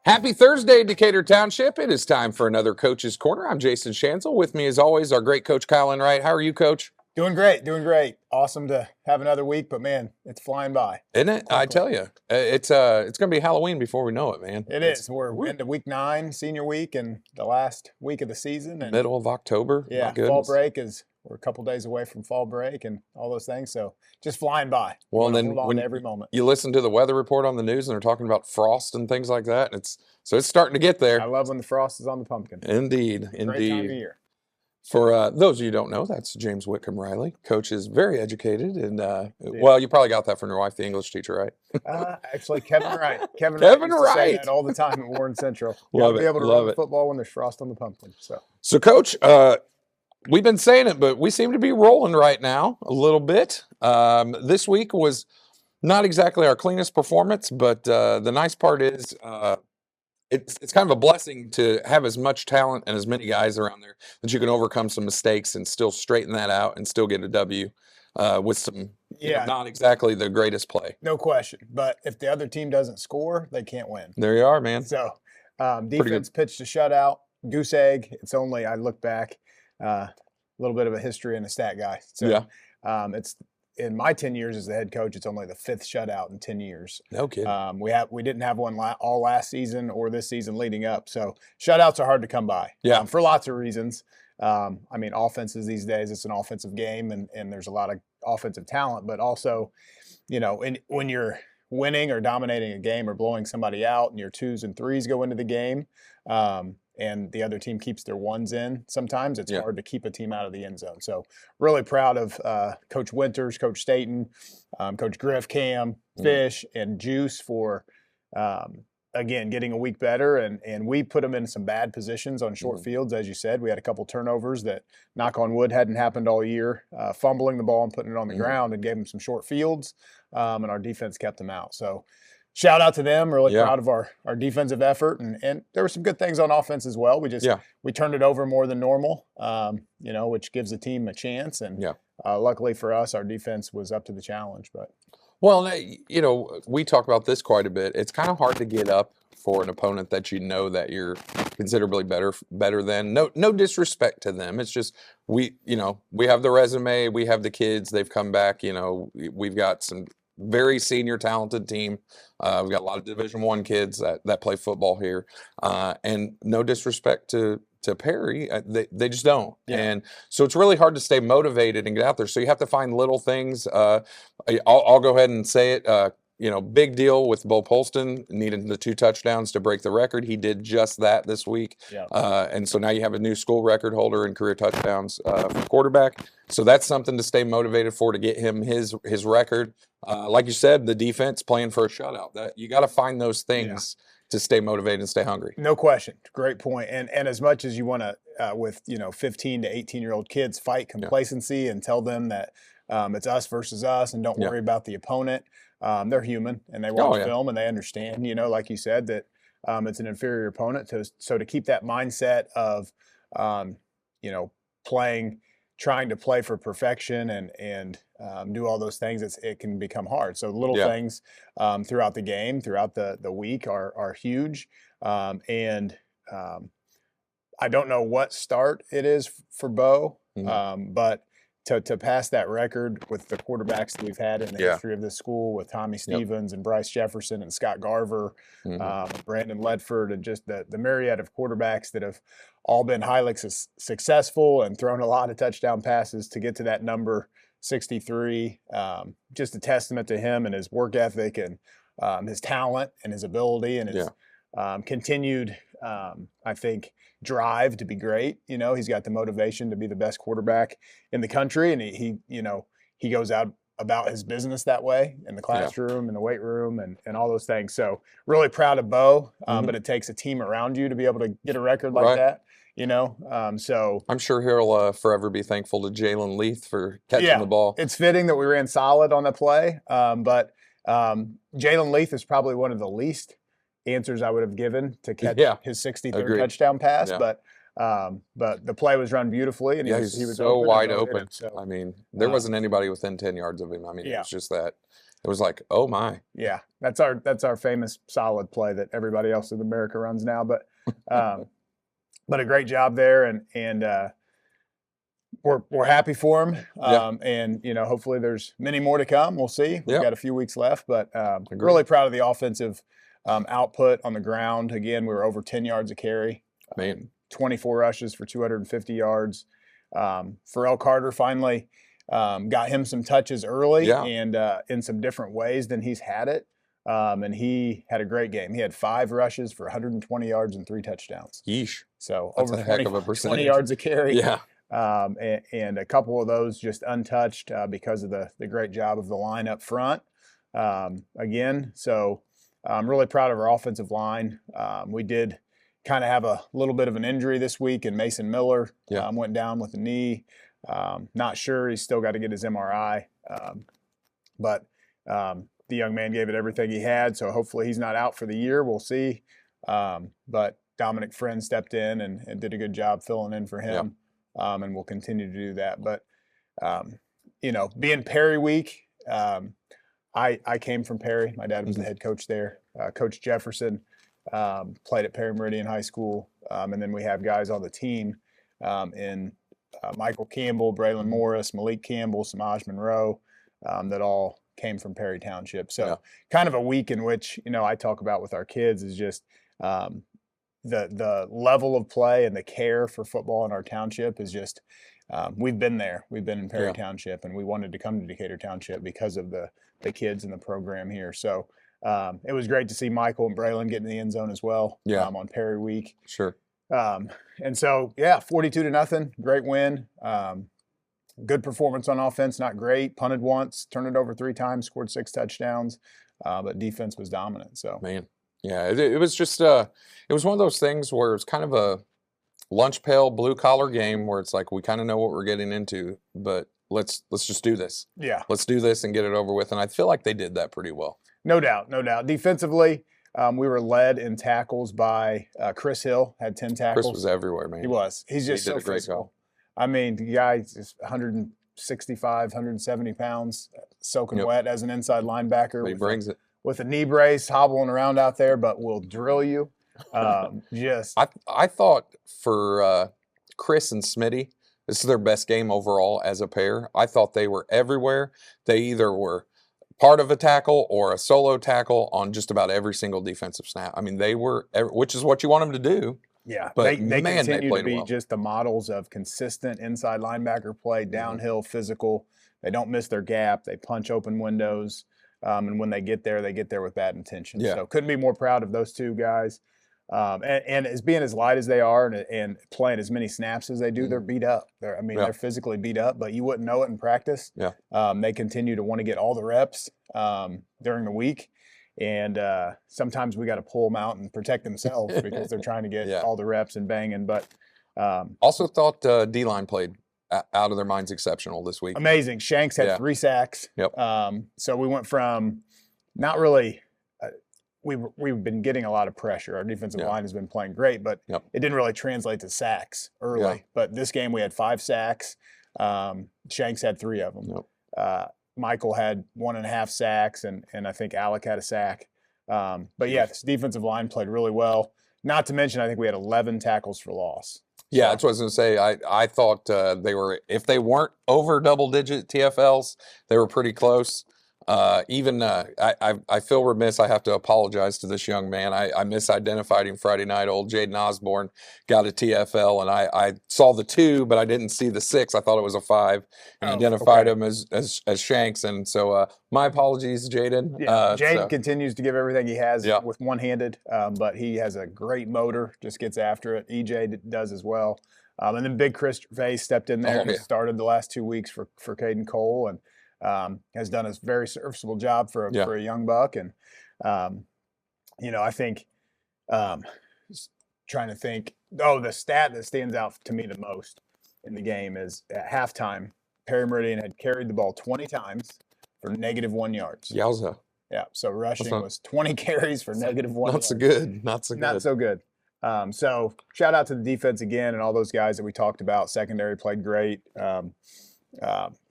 Happy Thursday, Decatur Township. It is time for another Coach's Corner. I'm Jason Schanzel. With me, as always, our great coach, Kyle Enright. How are you, Coach? Doing great, doing great. Awesome to have another week, but man, it's flying by. Isn't it? Quickly. I tell you, it's going to be Halloween before we know it, man. It is. We're into week 9, senior week, and the last week of the season. And Middle of October. yeah, My goodness. fall break we're a couple days away from fall break and all those things. So just flying by. Well, and then hold on when to every moment. you listen to the weather report on the news, and they're talking about frost and things like that, it's starting to get there. I love when the frost is on the pumpkin. Indeed, Great time of indeed. year. For those of you who don't know, that's James Whitcomb Riley. Coach is very educated, and well, you probably got that from your wife, the English teacher, right? Actually, Kevin Wright. Kevin Kevin Wright used to say Wright. that all the time at Warren Central. You Love gotta be it, able to love run the it. football when there's frost on the pumpkin. So, Coach, we've been saying it, but we seem to be rolling right now a little bit. This week was not exactly our cleanest performance, but the nice part is it's kind of a blessing to have as much talent and as many guys around there that you can overcome some mistakes and still straighten that out and still get a W with some not exactly the greatest play. No question. But if the other team doesn't score, they can't win. There you are, man. So defense pitched a shutout, goose egg. It's only, I look back, a little bit of a history and a stat guy. So it's in my 10 years as the head coach, it's only the 5th shutout in 10 years. No kidding. We didn't have one all last season or this season leading up. So shutouts are hard to come by. For lots of reasons. I mean, offenses these days, it's an offensive game and there's a lot of offensive talent, but also, when you're winning or dominating a game or blowing somebody out and your 2s and 3s go into the game, and the other team keeps their 1s in, sometimes it's hard to keep a team out of the end zone. So really proud of Coach Winters, Coach Staten, Coach Griff, Cam, Fish, and Juice for, again, getting a week better. And we put them in some bad positions on short fields, as you said. We had a couple turnovers that, knock on wood, hadn't happened all year, fumbling the ball and putting it on the ground, and gave them some short fields, and our defense kept them out. So shout out to them. Really proud of our defensive effort. And there were some good things on offense as well. We turned it over more than normal, which gives the team a chance. And luckily for us, our defense was up to the challenge. Well, we talk about this quite a bit. It's kind of hard to get up for an opponent that that you're considerably better than. No disrespect to them. It's just we have the resume, we have the kids, they've come back. We've got some very senior talented team. We've got a lot of Division I kids that play football here, and no disrespect to Perry, they just don't. And so it's really hard to stay motivated and get out there. So you have to find little things. I'll go ahead and say it. Big deal with Bo Polston needing the 2 touchdowns to break the record. He did just that this week. And so now you have a new school record holder in career touchdowns for quarterback. So that's something to stay motivated for, to get him his record. Like you said, the defense playing for a shutout. That you got to find those things to stay motivated and stay hungry. No question. Great point. And as much as you want to, with 15 to 18-year-old kids, fight complacency and tell them that it's us versus us and don't worry about the opponent. They're human and they watch film and they understand, like you said, that it's an inferior opponent. So to keep that mindset of, trying to play for perfection and do all those things, it can become hard. So little things throughout the game, throughout the week are huge. And I don't know what start it is for Bo, but to pass that record with the quarterbacks that we've had in the history of this school, with Tommy Stevens and Bryce Jefferson and Scott Garver, Brandon Ledford, and just the myriad of quarterbacks that have all been highly successful and thrown a lot of touchdown passes to get to that number 63. Just a testament to him and his work ethic and his talent and his ability and his continued, I think, drive to be great. He's got the motivation to be the best quarterback in the country, and he goes out about his business that way in the classroom, in the weight room, and all those things. So really proud of Bo, but it takes a team around you to be able to get a record like that. So I'm sure he'll forever be thankful to Jalen Leith for catching the ball. It's fitting that we ran solid on the play, but Jalen Leith is probably one of the least answers I would have given to catch his 63rd touchdown pass. But But the play was run beautifully, and Yeah, he he's was so open wide and go hit open. him. So I mean, there wasn't anybody within 10 yards of him. I mean, it was just that. It was like, oh my. Yeah, that's our famous solid play that everybody else in America runs now. But a great job there, and we're happy for him. And hopefully there's many more to come. We'll see. We've got a few weeks left, but really proud of the offensive output on the ground. Again, we were over 10 yards a carry. 24 rushes for 250 yards. Pharrell Carter finally got him some touches early and in some different ways than he's had it. And he had a great game. He had 5 rushes for 120 yards and 3 touchdowns. Yeesh. So that's over a heck of a percentage. 20 yards a carry. Yeah. And a couple of those just untouched because of the great job of the line up front. Again, so I'm really proud of our offensive line. We did kind of have a little bit of an injury this week, and Mason Miller went down with a knee. Not sure. He's still got to get his MRI. But the young man gave it everything he had, so hopefully he's not out for the year. We'll see. But Dominic Friend stepped in and did a good job filling in for him, and we'll continue to do that. But, being Perry week, I came from Perry. My dad was the head coach there. Coach Jefferson played at Perry Meridian High School. And then we have guys on the team in Michael Campbell, Braylon Morris, Malik Campbell, Samaj Monroe, that all came from Perry Township. So kind of a week in which, I talk about with our kids is just the level of play and the care for football in our township is just we've been there. We've been in Perry Township, and we wanted to come to Decatur Township because of the kids in the program here. So it was great to see Michael and Braylon get in the end zone as well on Perry week. Sure. And so, 42-0, great win. Good performance on offense, not great. Punted once, turned it over 3 times, scored 6 touchdowns, but defense was dominant. So, man, it was just it was one of those things where it's kind of a lunch pail blue collar game where it's like we kind of know what we're getting into, but let's just do this. Yeah, let's do this and get it over with. And I feel like they did that pretty well. No doubt. Defensively, we were led in tackles by Chris Hill, had 10 tackles. Chris was everywhere, man. He was. He's just so physical. I mean, the guy's just 165, 170 pounds, soaking wet as an inside linebacker. But he brings it. With a knee brace, hobbling around out there, but will drill you. I thought for Chris and Smitty, this is their best game overall as a pair. I thought they were everywhere. They either were part of a tackle or a solo tackle on just about every single defensive snap. I mean, they were, which is what you want them to do. Yeah, but they continue to be well. Just the models of consistent inside linebacker play, downhill, physical. They don't miss their gap. They punch open windows, and when they get there with bad intention. Yeah. So couldn't be more proud of those 2 guys. And as being as light as they are and playing as many snaps as they do, they're beat up. They're physically beat up, but you wouldn't know it in practice. Yeah. They continue to want to get all the reps during the week. And sometimes we got to pull them out and protect themselves because they're trying to get all the reps and banging. But also thought D-line played out of their minds exceptional this week. Amazing. Shanks had 3 sacks. Yep. So we went from not really we've been getting a lot of pressure. Our defensive line has been playing great, but it didn't really translate to sacks early. Yeah. But this game we had 5 sacks. Shanks had 3 of them. Yep. Michael had 1.5 sacks, and I think Alec had a sack. But this defensive line played really well. Not to mention, I think we had 11 tackles for loss. Yeah, that's what I was going to say. I thought they were, if they weren't over double-digit TFLs, they were pretty close. I feel remiss. I have to apologize to this young man. I misidentified him Friday night. Old Jaden Osborne got a TFL, and I saw the 2, but I didn't see the 6. I thought it was a 5, and identified him as Shanks. And so my apologies, Jaden. Yeah, Jaden continues to give everything he has with one-handed, but he has a great motor, just gets after it. EJ does as well. And then Big Chris Gervais stepped in there and started the last 2 weeks for Cayden Cole, and has done a very serviceable job for a young buck. And, I think trying to think, the stat that stands out to me the most in the game is at halftime, Perry Meridian had carried the ball 20 times for -1 yards. Yowza. Yeah, so rushing was 20 carries for -1 yards. Not so good. Not so good. So shout out to the defense again and all those guys that we talked about. Secondary played great.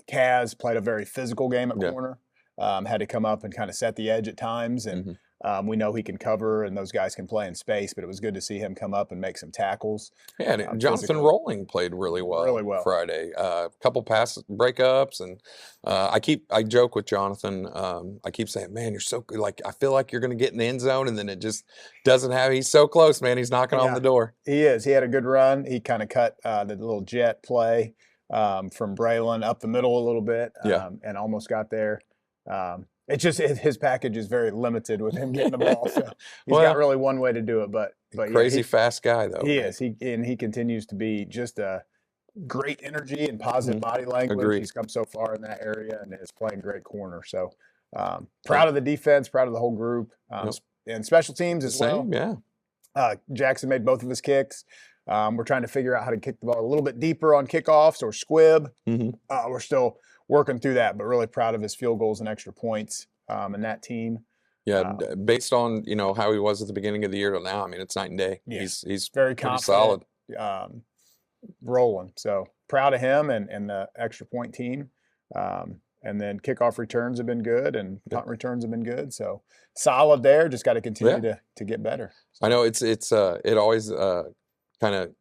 Kaz played a very physical game at corner. Had to come up and kind of set the edge at times, and we know he can cover, and those guys can play in space. But it was good to see him come up and make some tackles. Yeah, and Jonathan Rolling played really well Friday. A couple pass breakups, and I joke with Jonathan. I keep saying, "Man, you're so good. Like I feel like you're going to get in the end zone, and then it just doesn't have. He's so close, man. He's knocking on the door. He is. He had a good run. He kind of cut the little jet play from Braylon up the middle a little bit, and almost got there. It's just his package is very limited with him getting the ball, so he's got really one way to do it. But crazy fast guy though. He is. He continues to be just a great energy and positive body language. Agreed. He's come so far in that area and is playing great corner. So proud of the defense, proud of the whole group, and special teams as well. Yeah. Jackson made both of his kicks. We're trying to figure out how to kick the ball a little bit deeper on kickoffs or squib. We're still working through that, but really proud of his field goals and extra points and that team. Yeah, based on how he was at the beginning of the year to now, I mean it's night and day. Yeah, he's very confident, solid, rolling. So proud of him and the extra point team. And then kickoff returns have been good, and punt returns have been good. So solid there. Just got to continue to get better. I know it always kind of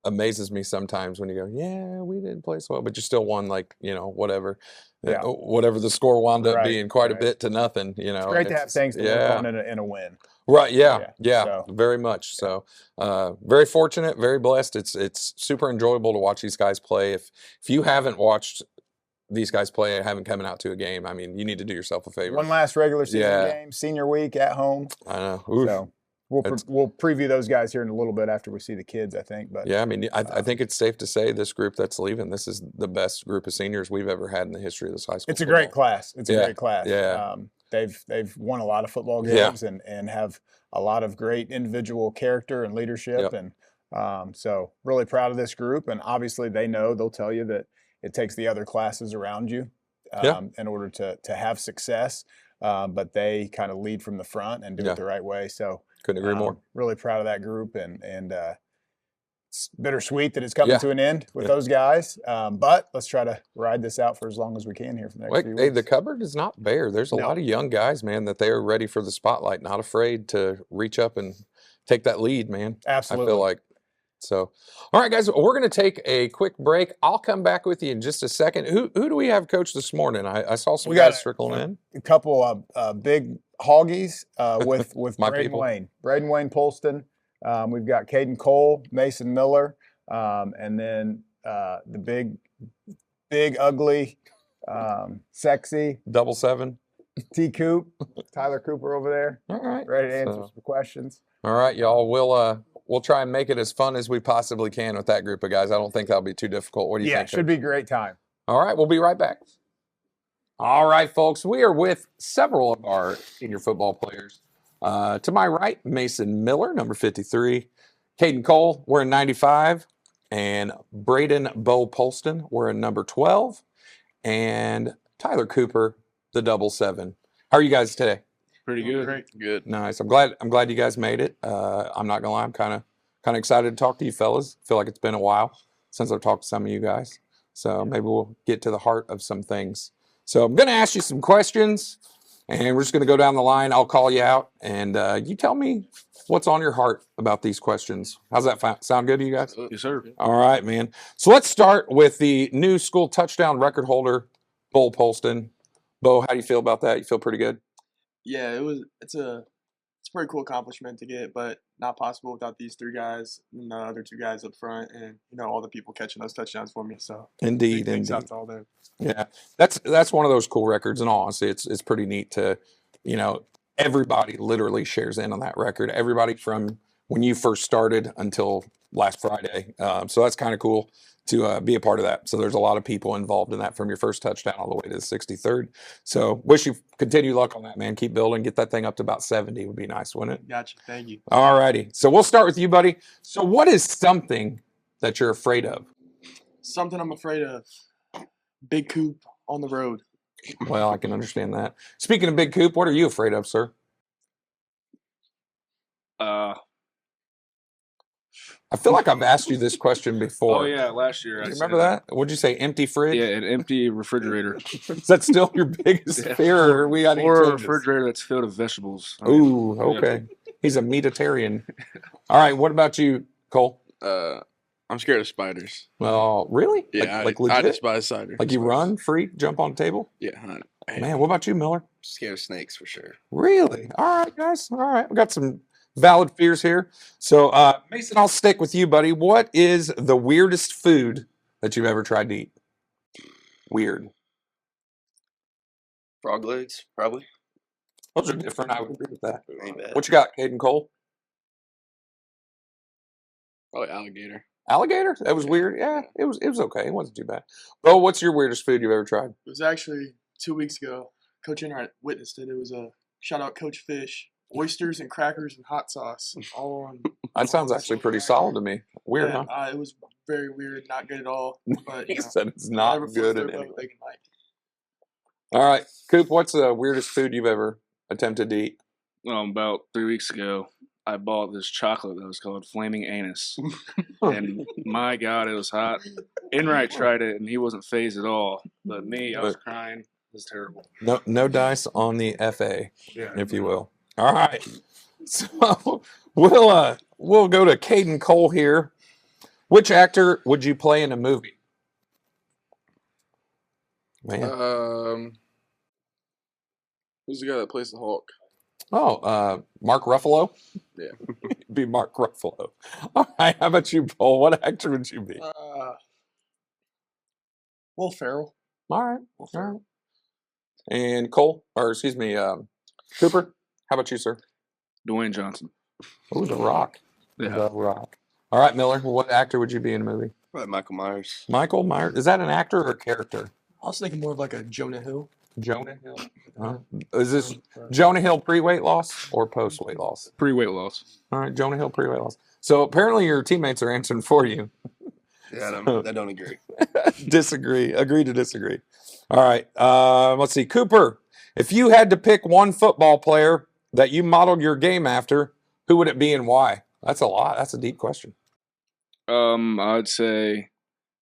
amazes me sometimes when you go, yeah, we didn't play so well, but you still won, like, whatever. Whatever the score wound up being, quite a bit to nothing. It's great to have things to work on in a win. Right. Yeah. So, very much. So, very fortunate, very blessed. It's super enjoyable to watch these guys play. If you haven't watched these guys play and haven't coming out to a game, I mean, you need to do yourself a favor. One last regular season game, senior week at home. I know. Oof. So we'll preview those guys here in a little bit after we see the kids, I think. But yeah, I mean, I think it's safe to say this group that's leaving, this is the best group of seniors we've ever had in the history of this high school. It's a great class. It's a great class. Yeah. They've won a lot of football games and have a lot of great individual character and leadership. And so really proud of this group. And obviously they'll tell you that it takes the other classes around you in order to have success. But they kind of lead from the front and do it the right way. So couldn't agree more. Really proud of that group, and it's bittersweet that it's coming to an end with those guys. But let's try to ride this out for as long as we can here for the next few weeks. Hey, the cupboard is not bare. There's a lot of young guys, man, that they are ready for the spotlight, not afraid to reach up and take that lead, man. Absolutely. I feel like. So, all right, guys, we're going to take a quick break. I'll come back with you in just a second. Who do we have, Coach, this morning? I saw some guys trickling in. A couple of big hoggies with Braden Wayne. Braden Wayne Polston. We've got Cayden Cole, Mason Miller, and then the big, ugly, sexy. 777. T. Coop, Tyler Cooper over there. All right. Ready to answer some questions. All right, y'all. We'll try and make it as fun as we possibly can with that group of guys. I don't think that'll be too difficult. What do you think? Yeah, it should be a great time. All right, we'll be right back. All right, folks, we are with several of our senior football players. To my right, Mason Miller, number 53. Cayden Cole, we're in 95. And Braden Bo Polston, we're in number 12. And Tyler Cooper, the 777. How are you guys today? Pretty good. Great. Good. Nice. I'm glad you guys made it. I'm not gonna lie, I'm kind of excited to talk to you fellas. Feel like it's been a while since I've talked to some of you guys. So maybe we'll get to the heart of some things. So I'm gonna ask you some questions, and we're just gonna go down the line. I'll call you out, and you tell me what's on your heart about these questions. How's that sound good to you guys? Yes, sir. All right, man. So let's start with the new school touchdown record holder, Bo Polston. Bo, how do you feel about that? You feel pretty good? Yeah, it's a pretty cool accomplishment to get, but not possible without these three guys and the other two guys up front, and all the people catching those touchdowns for me. So indeed. Out to all them. Yeah, that's one of those cool records. And honestly, it's pretty neat to, everybody literally shares in on that record. Everybody from when you first started until last Friday. So that's kind of cool to be a part of that. So there's a lot of people involved in that from your first touchdown all the way to the 63rd. So wish you continued luck on that, man. Keep building. Get that thing up to about 70 would be nice, wouldn't it? Gotcha. Thank you. All righty. So we'll start with you, buddy. So what is something that you're afraid of? Something I'm afraid of. Big Coop on the road. Well, I can understand that. Speaking of Big Coop, what are you afraid of, sir? I feel like I've asked you this question before. Oh yeah, last year. Do I you said remember that? What'd you say? Empty fridge? Yeah, an empty refrigerator. Is that still your biggest Yeah. fear, or we got any Or a changes? refrigerator that's filled with vegetables. I mean, Ooh, yeah. okay. He's a meatitarian. All right, what about you, Cole? I'm scared of spiders. Oh, really? Yeah, like I legit? despise spiders. Like you run, freak, jump on the table? Yeah. Man, what about you, Miller? Scared of snakes for sure. Really? All right, guys. All right, we got some valid fears here. So, Mason, I'll stick with you, buddy. What is the weirdest food that you've ever tried to eat? Weird. Frog legs, probably. Those are different. I would agree with that. Ain't bad. What you got, Cayden Cole? Probably alligator. Alligator? That was weird. Yeah, it was okay. It wasn't too bad. Bo, what's your weirdest food you've ever tried? It was actually 2 weeks ago. Coach Enright witnessed it. It was a shout out Coach Fish. Oysters and crackers and hot sauce all on. That sounds actually pretty solid to me. Weird, Yeah, huh? it was very weird, not good at all. But He you know, said it's not whatever floats good their in boat, any way. they can like. All right, Coop, what's the weirdest food you've ever attempted to eat? About 3 weeks ago, I bought this chocolate that was called Flaming Anus, and my God, it was hot. Enright tried it, and he wasn't phased at all. But me, I was crying. It was terrible. No dice on the FA, Yeah. if you will. All right, so we'll go to Cayden Cole here. Which actor would you play in a movie? Man, Who's the guy that plays the Hulk? Mark Ruffalo. Yeah. Be Mark Ruffalo. All right, how about you, Paul? What actor would you be? Will Ferrell. All right. All right. And Cole, or excuse me, Cooper, how about you, sir? Dwayne Johnson. Oh, The Rock. Yeah. The Rock. All right, Miller, what actor would you be in a movie? Probably Michael Myers. Michael Myers. Is that an actor or a character? I was thinking more of like a Jonah Hill. Jonah Hill. Is this Jonah Hill pre-weight loss or post-weight loss? Pre-weight loss. All right, Jonah Hill pre-weight loss. So apparently your teammates are answering for you. Yeah, I don't agree. Disagree. Agree to disagree. All right. Let's see. Cooper, if you had to pick one football player that you modeled your game after, who would it be and why? That's a lot. That's a deep question. I'd say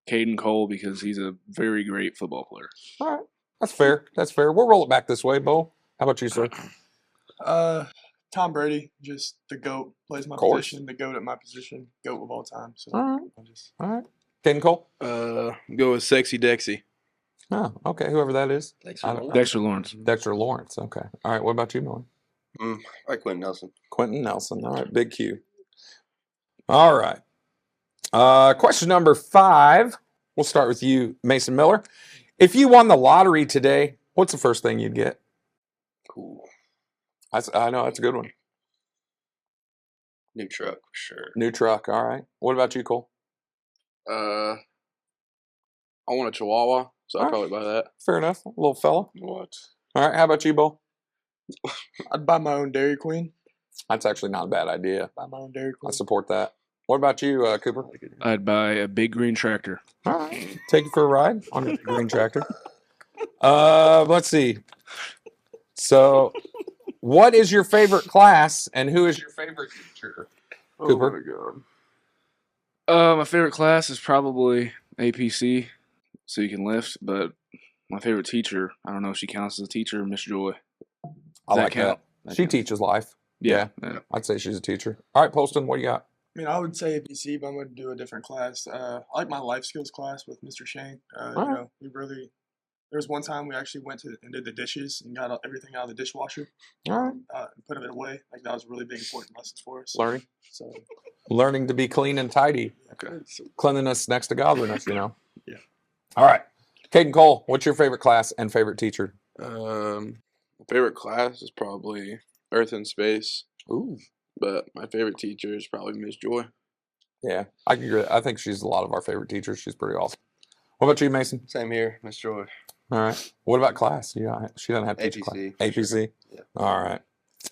Cayden Cole because he's a very great football player. All right. That's fair. That's fair. We'll roll it back this way, Bo. How about you, sir? Tom Brady, just the GOAT, plays my position, the GOAT at my position, GOAT of all time. So all right. All right. Cayden Cole? Go with Sexy Dexy. Oh, okay. Whoever that is. Dexter Lawrence. Dexter Lawrence. Okay. All right. What about you, Miller? Like Quentin Nelson. Quentin Nelson. All right. Big Q. All right. Question number 5. We'll start with you, Mason Miller. If you won the lottery today, what's the first thing you'd get? Cool. I know. That's a good one. New truck for sure. New truck. All right. What about you, Cole? I want a Chihuahua, so I'd probably buy that. Fair enough. Little fella. What? All right. How about you, Bo? I'd buy my own Dairy Queen. That's actually not a bad idea. Buy my own Dairy Queen. I support that. What about you, Cooper? I'd buy a big green tractor. All right. Take you for a ride on your green tractor. Let's see. So, what is your favorite class and who is your favorite teacher? Cooper? Oh my God. My favorite class is probably APC, so you can lift, but my favorite teacher, I don't know if she counts as a teacher, Miss Joy. I like count? that. She teaches life. Yeah. I'd say she's a teacher. All right, Polston, what do you got? I mean, I would say APC, but I'm going to do a different class. I like my life skills class with Mr. Shane. You know, there was one time we actually went to and did the dishes and got everything out of the dishwasher. All right. And put it away. Like, that was really big, important lessons for us. Learning. So, Learning to be clean and tidy. Okay. Cleanliness next to godliness, you know? Yeah. All right. Cayden Cole, what's your favorite class and favorite teacher? My favorite class is probably Earth and Space. Ooh. But my favorite teacher is probably Miss Joy. Yeah, I can agree. I think she's a lot of our favorite teachers. She's pretty awesome. What about you, Mason? Same here, Miss Joy. All right. What about class? Yeah, she doesn't have to teach class. APC. Sure. Yeah. All right.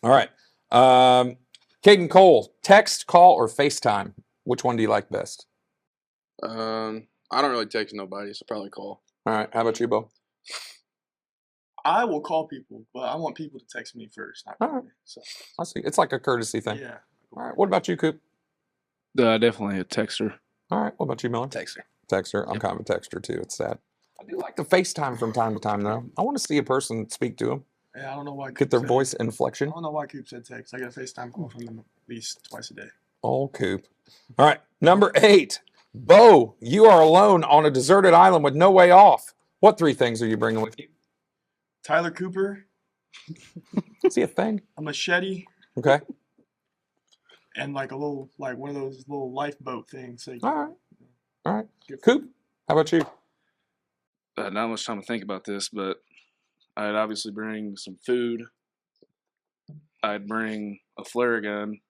All right. Cayden Cole, text, call, or FaceTime? Which one do you like best? I don't really text nobody, so probably call. All right. How about you, Bo? I will call people, but I want people to text me first, not call me. So, I see. It's like a courtesy thing. yeah. All right. What about you, Coop? Definitely a texter. All right. What about you, Miller? Texter. Texter. I'm kind of a texter too. It's sad. I do like to FaceTime from time to time, though. I want to see a person, speak to them, Yeah, I don't know why. get their Coop said- voice I inflection. don't know why Coop said text. I get a FaceTime call from them at least twice a day. Oh, Coop. All right. Number 8. Bo, you are alone on a deserted island with no way off. What 3 things are you bringing with you? Tyler Cooper, Is he a thing? a machete, Okay. and like one of those little lifeboat things. So All right. All right. Coop, how about you? Not much time to think about this, but I'd obviously bring some food. I'd bring a flare gun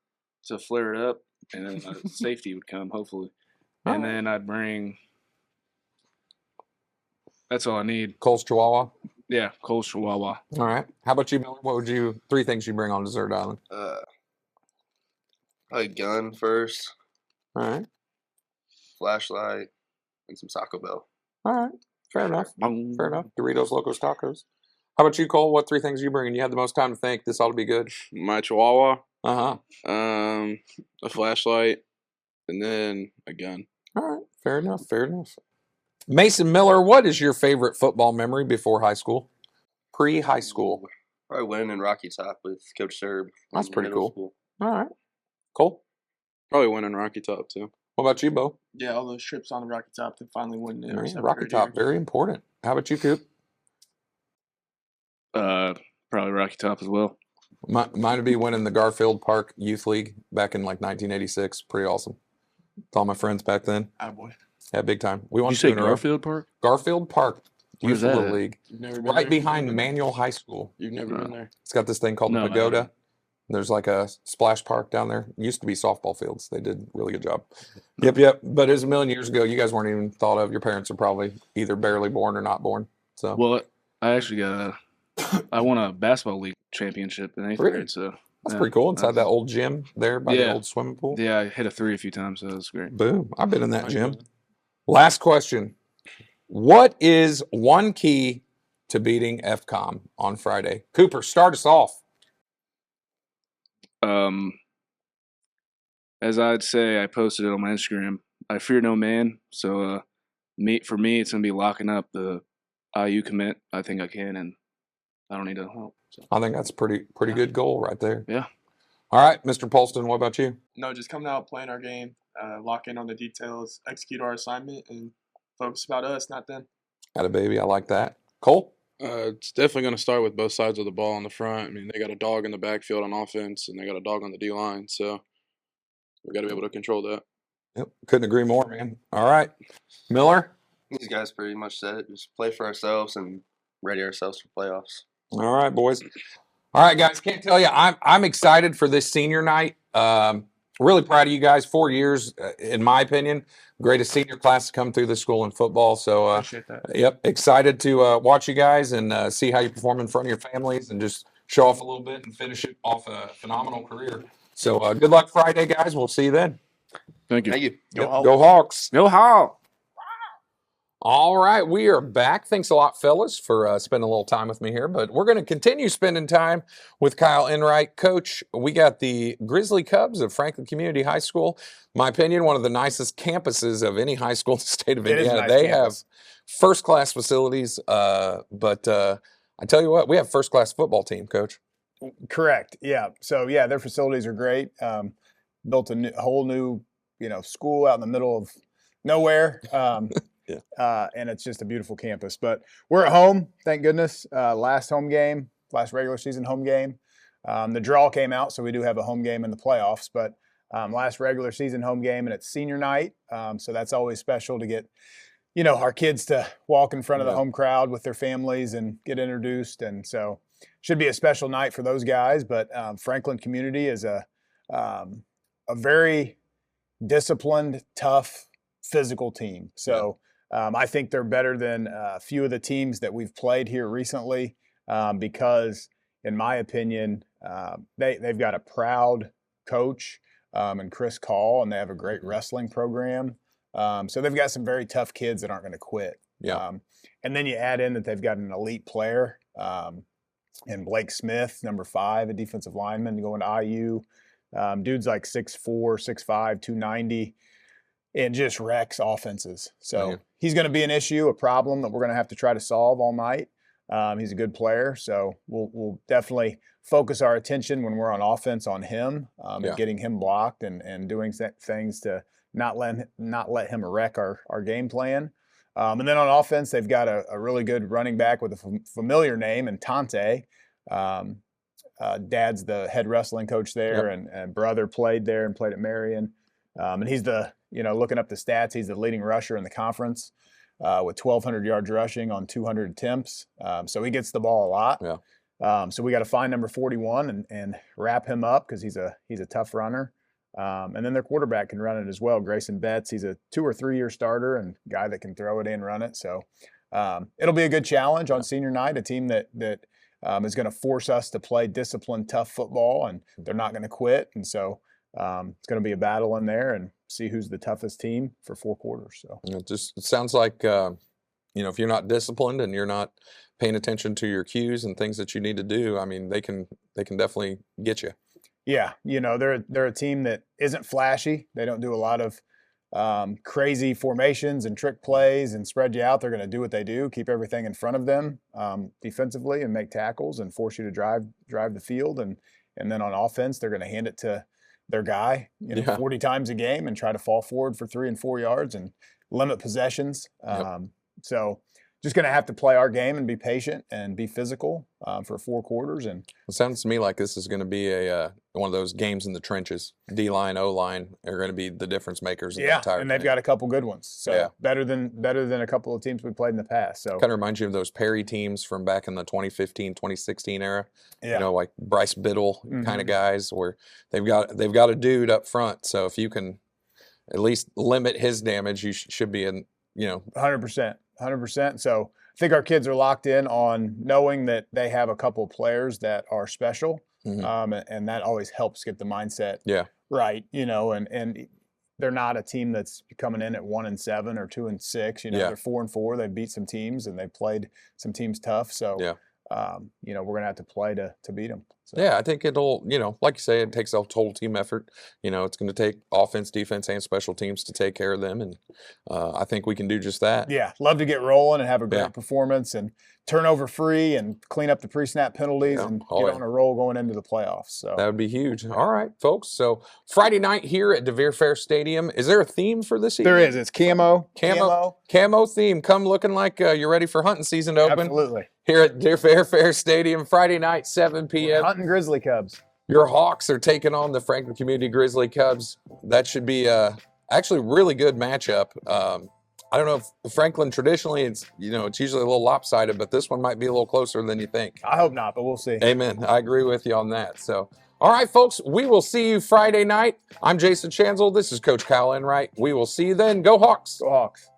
to flare it up, and then safety would come, hopefully. All And right. then I'd bring. That's all I need. Cole's Chihuahua. Yeah, Cole's Chihuahua. All right. How about you, Miller? What would you 3 things you bring on a desert island? Probably gun first, All right. flashlight, and some Taco Bell. All right. Fair enough. Fair enough. Doritos, Locos, Tacos. How about you, Cole? What 3 things are you bringing? You had the most time to think. This ought to be good. My Chihuahua, Uh-huh. a flashlight, and then a gun. All right. Fair enough. Fair enough. Mason Miller, what is your favorite football memory before high school? Pre-high school. Probably winning in Rocky Top with Coach Serb. That's in pretty middle cool. school. All right. Cole? Probably winning Rocky Top too. What about you, Bo? Yeah, all those trips on the Rocky Top to finally win it. Yeah, Rocky Top, very important. How about you, Coop? Probably Rocky Top as well. Mine would be winning the Garfield Park Youth League back in like 1986. Pretty awesome. With all my friends back then. Attaboy. Yeah, big time. We won Did you say 2 in a row. Garfield Park? Garfield Park Where's Youth that Little at? League. You've never been Right there? behind Manual High School. You've never been there. It's got this thing called No, the I Pagoda. haven't. There's like a splash park down there. It used to be softball fields. They did a really good job. Yep. But it was a million years ago. You guys weren't even thought of. Your parents are probably either barely born or not born. So Well, I actually I won a basketball league championship in 8th Really? grade. So that's yeah, pretty cool. Inside that that's- old gym there by the Yeah. old swimming pool. Yeah, I hit a 3 a few times, so that was great. Boom. I've been in that gym. Last question. What is one key to beating FCOM on Friday? Cooper, start us off. As I'd say, I posted it on my Instagram. I fear no man. So for me, it's gonna be locking up the IU commit. I think I can, and I don't need to help. So. I think that's a pretty good goal right there. Yeah. All right, Mr. Polston, what about you? No, just coming out, playing our game, lock in on the details, execute our assignment, and focus about us, not them. Atta baby, I like that. Cole? It's definitely going to start with both sides of the ball on the front. I mean, they got a dog in the backfield on offense, and they got a dog on the D line. So we got to be able to control that. Yep, couldn't agree more, man. All right, Miller? These guys pretty much said it. Just play for ourselves and ready ourselves for playoffs. All right, boys. All right, guys. Can't tell you, I'm excited for this senior night. Really proud of you guys. 4 years, in my opinion, greatest senior class to come through the school in football. So, Appreciate that. yep, excited to watch you guys and see how you perform in front of your families and just show off a little bit and finish it off a phenomenal career. So, good luck Friday, guys. We'll see you then. Thank you. Thank you. Yep, go Hawks. Go Hawk. All right, we are back. Thanks a lot, fellas, for spending a little time with me here. But we're going to continue spending time with Kyle Enright. Coach, we got the Grizzly Cubs of Franklin Community High School. My opinion, one of the nicest campuses of any high school in the state of It is a Indiana. nice They campus. have first-class facility, but I tell you what, we have first-class football team, Coach. Correct. Yeah. So yeah, their facilities are great. Built a whole new, school out in the middle of nowhere. And it's just a beautiful campus. But we're at home, thank goodness. Last regular season home game. The draw came out, so we do have a home game in the playoffs. But last regular season home game, and it's senior night. So that's always special to get, our kids to walk in front of the home crowd with their families and get introduced. And so should be a special night for those guys. But Franklin Community is a very disciplined, tough, physical team. So I think they're better than a few of the teams that we've played here recently because, in my opinion, they've got a proud coach and Chris Call, and they have a great wrestling program. So they've got some very tough kids that aren't going to quit. Yeah. And then you add in that they've got an elite player in Blake Smith, number 5, a defensive lineman going to IU. Dude's like 6'4", 6'5", 290, and just wrecks offenses. So he's going to be an issue, a problem that we're going to have to try to solve all night. He's a good player, so we'll definitely focus our attention when we're on offense on him, and getting him blocked and doing things to not let him wreck our game plan. And then on offense, they've got a really good running back with a familiar name, and Tante. Dad's the head wrestling coach there, and brother played there and played at Marion. And he's looking up the stats, he's the leading rusher in the conference with 1,200 yards rushing on 200 attempts. So he gets the ball a lot. So we got to find number 41 and wrap him up because he's a tough runner. And then their quarterback can run it as well. Grayson Betts, he's a 2 or 3 year starter and guy that can throw it in, run it. So it'll be a good challenge on senior night, a team that is going to force us to play disciplined, tough football, and they're not going to quit. And so it's going to be a battle in there and see who's the toughest team for 4 quarters. So it sounds like, if you're not disciplined and you're not paying attention to your cues and things that you need to do, I mean, they can definitely get you. Yeah, they're a team that isn't flashy. They don't do a lot of crazy formations and trick plays and spread you out. They're going to do what they do, keep everything in front of them defensively and make tackles and force you to drive the field. And then on offense, they're going to hand it to their guy 40 times a game and try to fall forward for 3 and 4 yards and limit possessions. So just going to have to play our game and be patient and be physical for 4 quarters. And it sounds to me like this is going to be one of those games in the trenches. D-line, O-line are going to be the difference makers. In the entire and they've got a couple good ones. So better than a couple of teams we played in the past. So kind of reminds you of those Perry teams from back in the 2015, 2016 era. Like Bryce Biddle kind of guys, where they've got a dude up front. So if you can at least limit his damage, you should be in. 100%. 100%. So I think our kids are locked in on knowing that they have a couple of players that are special, and that always helps get the mindset right. And they're not a team that's coming in at 1-7 or 2-6. They're 4-4. They beat some teams and they played some teams tough. So we're going to have to play to beat them. So. Yeah, I think it'll, like you say, it takes a total team effort. It's going to take offense, defense, and special teams to take care of them, and I think we can do just that. Yeah, love to get rolling and have a great performance and turnover free and clean up the pre-snap penalties and get on a roll going into the playoffs. So that would be huge. All right, folks. So Friday night here at DeVere Fair Stadium. Is there a theme for this evening? There is. It's camo theme. Come looking like you're ready for hunting season to open. Absolutely. Here at DeVere Fair Stadium, Friday night, 7 p.m. We're hunting Grizzly Cubs. Your Hawks are taking on the Franklin Community Grizzly Cubs. That should be actually a really good matchup. I don't know if Franklin traditionally, it's usually a little lopsided, but this one might be a little closer than you think. I hope not, but we'll see. Amen. I agree with you on that. So, all right, folks, we will see you Friday night. I'm Jason Schanzel. This is Coach Kyle Enright. We will see you then. Go Hawks. Go Hawks.